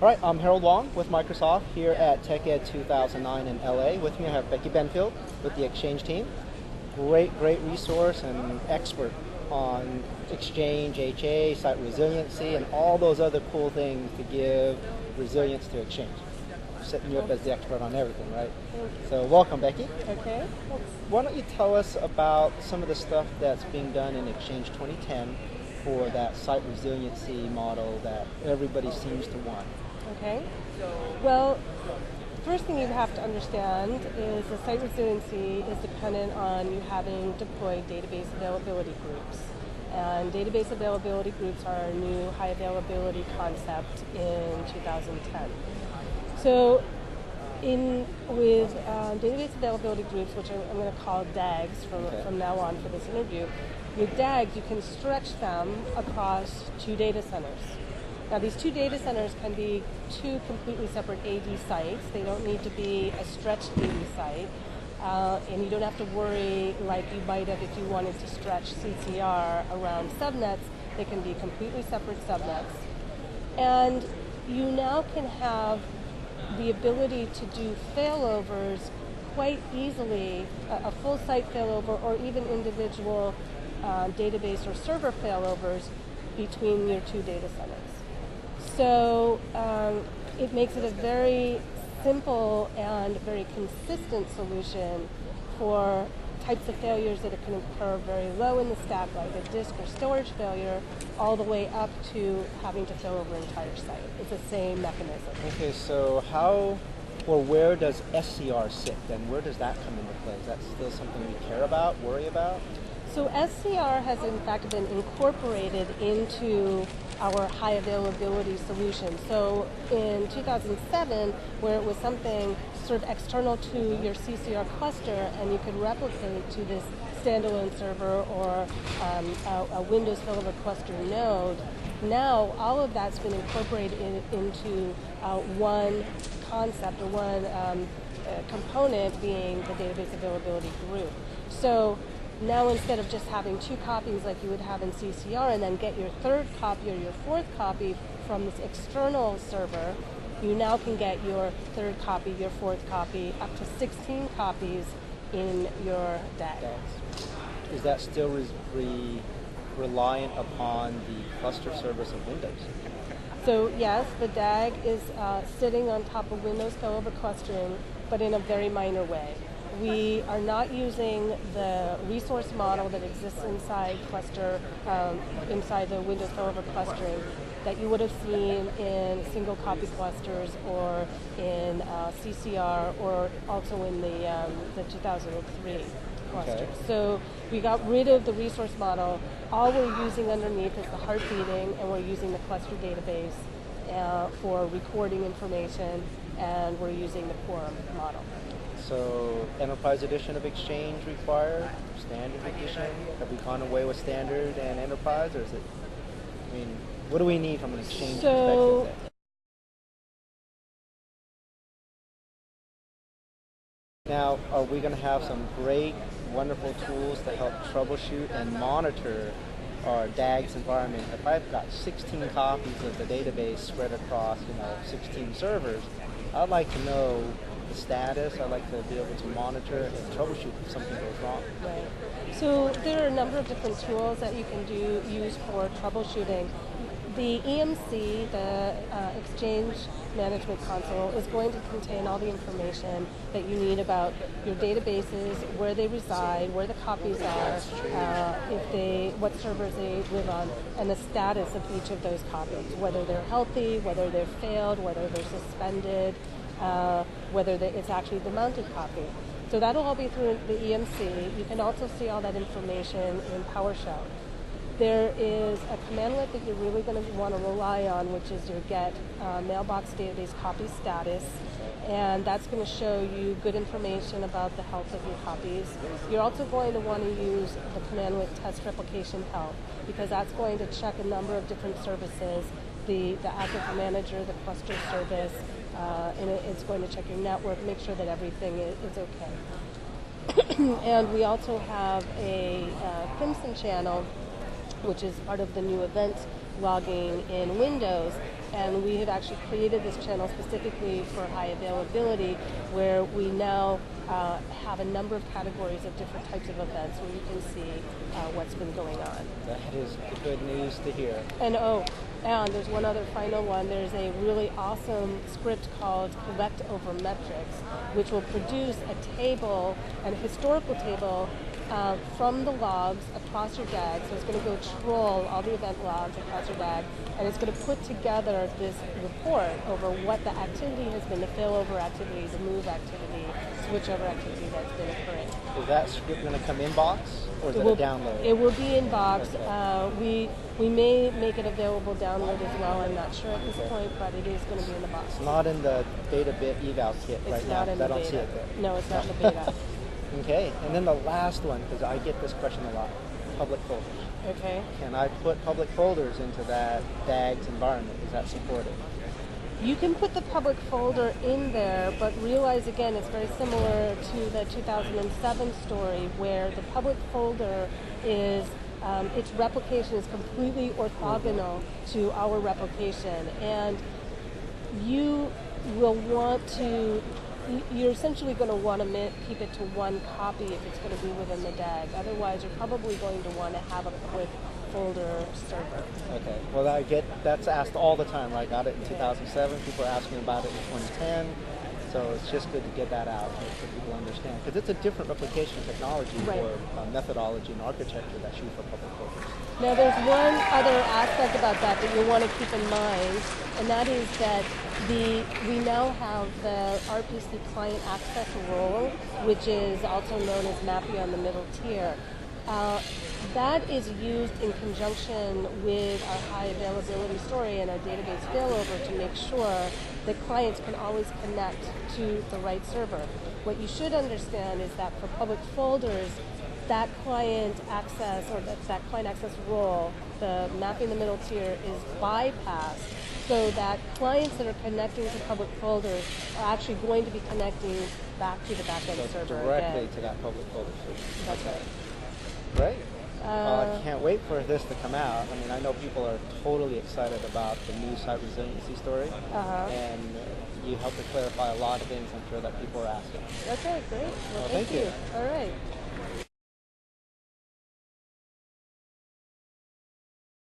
All right, I'm Harold Wong with Microsoft here at TechEd 2009 in LA. With me I have Becky Benfield with the Exchange team. Great resource and expert on Exchange, HA, Site Resiliency, and all those other cool things to give resilience to Exchange. Setting you up as the expert on everything, right? So welcome, Becky. Okay. Why don't you tell us about some of the stuff that's being done in Exchange 2010 for that Site Resiliency model that everybody seems to want? Okay. Well, first thing you have to understand is the Site Resiliency is dependent on you having deployed database availability groups. And database availability groups are a new high availability concept in 2010. So with database availability groups, which I'm going to call DAGs from now on for this interview, with DAGs you can stretch them across two data centers. Now these two data centers can be two completely separate AD sites. They don't need to be a stretched AD site. And you don't have to worry like you might have if you wanted to stretch CCR around subnets. They can be completely separate subnets. And you now can have the ability to do failovers quite easily, a full site failover or even individual database or server failovers between your two data centers. So it makes it a very simple and very consistent solution for types of failures that can occur very low in the stack, like a disk or storage failure, all the way up to having to fail over an entire site. It's the same mechanism. Okay, so how or where does SCR sit then? Where does that come into play? Is that still something we care about, worry about? So SCR has in fact been incorporated into our high availability solution. So in 2007, where it was something sort of external to your CCR cluster and you could replicate to this standalone server or a Windows failover cluster node, now all of that's been incorporated into one concept or one component being the database availability group. So now instead of just having two copies like you would have in CCR and then get your third copy or your fourth copy from this external server, you now can get your third copy, your fourth copy, up to 16 copies in your DAG. Is that still reliant upon the cluster service of Windows? So yes, the DAG is sitting on top of Windows failover clustering, but in a very minor way. We are not using the resource model that exists inside cluster, inside the Windows failover clustering that you would have seen in single copy clusters or in CCR or also in the 2003 clusters. Okay. So we got rid of the resource model. All we're using underneath is the heart beating, and we're using the cluster database for recording information, and we're using the quorum model. So Enterprise Edition of Exchange required? Standard Edition? Have we gone away with Standard and Enterprise, or is it, I mean, what do we need from an Exchange perspective? Now, are we going to have some great, wonderful tools to help troubleshoot and monitor our DAGs environment? If I've got 16 copies of the database spread across, 16 servers, I'd like to know the status. I'd like to be able to monitor and troubleshoot if something goes wrong. Right. So there are a number of different tools that you can use for troubleshooting. The EMC, the Exchange Management Console, is going to contain all the information that you need about your databases, where they reside, where the copies are, what servers they live on, and the status of each of those copies, whether they're healthy, whether they're failed, whether they're suspended, whether it's actually the mounted copy. So that'll all be through the EMC. You can also see all that information in PowerShell. There is a commandlet that you're really going to want to rely on, which is your get mailbox database copy status, and that's going to show you good information about the health of your copies. You're also going to want to use the commandlet test replication help, because that's going to check a number of different services, the active manager, the cluster service, and it's going to check your network, make sure that everything is okay. And we also have a Crimson channel, which is part of the new event logging in Windows, And we have actually created this channel specifically for high availability, where we now have a number of categories of different types of events where you can see what's been going on. That is good news to hear. And there's one other final one. There's a really awesome script called Collect Over Metrics, which will produce a table, a historical table, from the logs across your DAG. So it's going to go troll all the event logs across your DAG, and it's going to put together this report over what the activity has been, the failover activity, the move activity, switchover activity that's been occurring. Is that script going to come in box, or is it a download? It will be in box. Okay. We may make it available download as well. I'm not sure at this point, but it is going to be in the box. It's not in the beta bit eval kit right now. It's not in the beta. I don't see it there. No, it's not in the beta. Okay, and then the last one, because I get this question a lot, public folders. Okay. Can I put public folders into that DAGs environment? Is that supported? You can put the public folder in there, but realize again it's very similar to the 2007 story where the public folder is, its replication is completely orthogonal to our replication, and you will want to, you're essentially going to want to keep it to one copy if it's going to be within the DAG. Otherwise, you're probably going to want to have a public folder server. Okay. Well, that's asked all the time. I got it in 2007. People are asking about it in 2010. So it's just good to get that out so people understand. Because it's a different replication technology or methodology and architecture that's used for public folders. Now there's one other aspect about that you'll want to keep in mind, and that is that we now have the RPC client access role, which is also known as mapping on the middle tier. That is used in conjunction with our high availability story and our database failover to make sure that clients can always connect to the right server. What you should understand is that for public folders, that client access or that client access role, the mapping the middle tier, is bypassed so that clients that are connecting to public folders are actually going to be connecting back to the backend server directly again. To that public folder server. That's right. Great. Well, I can't wait for this to come out. I mean, I know people are totally excited about the new Site Resiliency story, and you helped to clarify a lot of things I'm sure that people are asking. Okay, great. Well, thank you. All right.